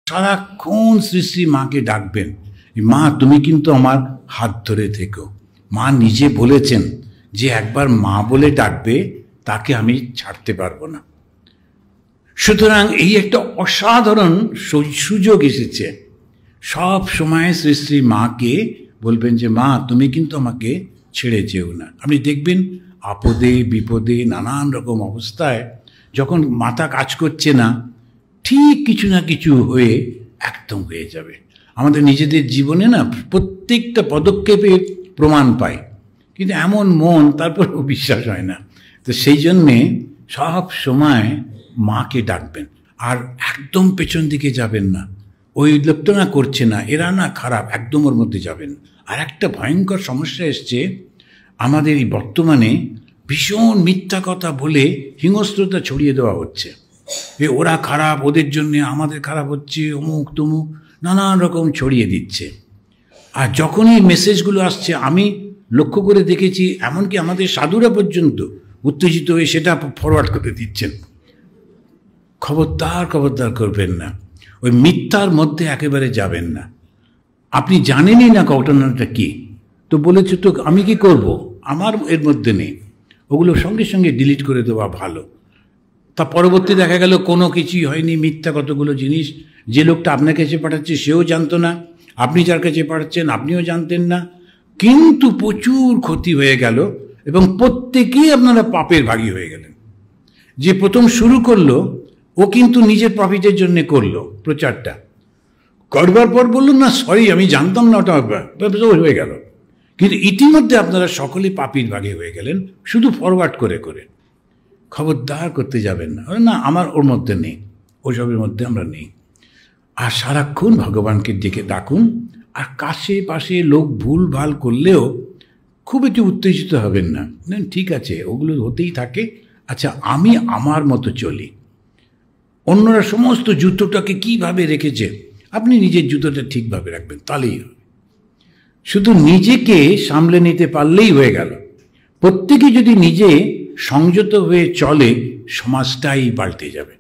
সারাক্ষণ শ্রী শ্রী মাকে ডাকবেন, মা তুমি কিন্তু আমার হাত ধরে থেকো। মা নিজে বলেছেন যে একবার মা বলে ডাকবে তাকে আমি ছাড়তে পারবো না। সুতরাং এই একটা অসাধারণ সুযোগ এসেছে। সব সময় শ্রী শ্রী মাকে বলবেন যে মা তুমি কিন্তু আমাকে ছেড়ে যেও না। আপনি দেখবেন আপদে বিপদে নানান রকম অবস্থায় যখন মাথা কাজ করছে না, ঠিক কিছু না কিছু হয়ে একদম হয়ে যাবে। আমাদের নিজেদের জীবনে না প্রত্যেকটা পদক্ষেপে প্রমাণ পাই, কিন্তু এমন মন তারপরেও বিশ্বাস হয় না। তো সেই জন্যে সব সময় মাকে ডাকবেন, আর একদম পেছন দিকে যাবেন না। ওই লোকটা না করছে না, এরা না খারাপ, একদম ওর মধ্যে যাবেন। আর একটা ভয়ঙ্কর সমস্যা এসছে আমাদের এই বর্তমানে, ভীষণ মিথ্যা কথা বলে হিংস্রতা ছড়িয়ে দেওয়া হচ্ছে। ওরা খারাপ, ওদের জন্যে আমাদের খারাপ হচ্ছে, অমুক তমুক নানান রকম ছড়িয়ে দিচ্ছে। আর যখনই মেসেজগুলো আসছে আমি লক্ষ্য করে দেখেছি, এমনকি আমাদের সাধুরা পর্যন্ত উত্তেজিত হয়ে সেটা ফরওয়ার্ড করে দিচ্ছেন। খবরদার করবেন না, ওই মিথ্যার মধ্যে একেবারে যাবেন না। আপনি জানেনই না ঘটনাটা কি, তো বলেছে তো আমি কি করব, আমার এর মধ্যে নেই, ওগুলো সঙ্গে সঙ্গে ডিলিট করে দেওয়া ভালো। তা পরবর্তী দেখা গেল কোনো কিছুই হয়নি, মিথ্যা কতগুলো জিনিস। যে লোকটা আপনার কাছে পাঠাচ্ছে সেও জানতো না, আপনি যার কাছে পাঠাচ্ছেন আপনিও জানতেন না, কিন্তু প্রচুর ক্ষতি হয়ে গেল এবং প্রত্যেকেই আপনারা পাপের ভাগী হয়ে গেলেন। যে প্রথম শুরু করলো ও কিন্তু নিজের প্রফিটের জন্য করলো প্রচারটা, করবার পর বললো না সরি আমি জানতাম না, ওটা হয়ে গেল। কিন্তু ইতিমধ্যে আপনারা সকলে পাপীর ভাগে হয়ে গেলেন শুধু ফরওয়ার্ড করে করে। খবরদার করতে যাবেন না, না আমার ওর মধ্যে নেই, ওসবের মধ্যে আমরা নেই। আর সারাক্ষণ ভগবানকে ডেকে ডাকুন। আর কাছে পাশে লোক ভুল ভাল করলেও খুব একটু উত্তেজিত হবেন না, ঠিক আছে ওগুলো হতেই থাকে, আচ্ছা আমি আমার মতো চলি। অন্যরা সমস্ত জুতোটাকে কিভাবে রেখেছে, আপনি নিজের জুতোটা ঠিকভাবে রাখবেন, তাহলেই হবে। শুধু নিজেকে সামলে নিতে পারলেই হয়ে গেল। প্রত্যেকে যদি নিজে সংযত হয়ে চলে, সমাজটাই পাল্টে যাবে।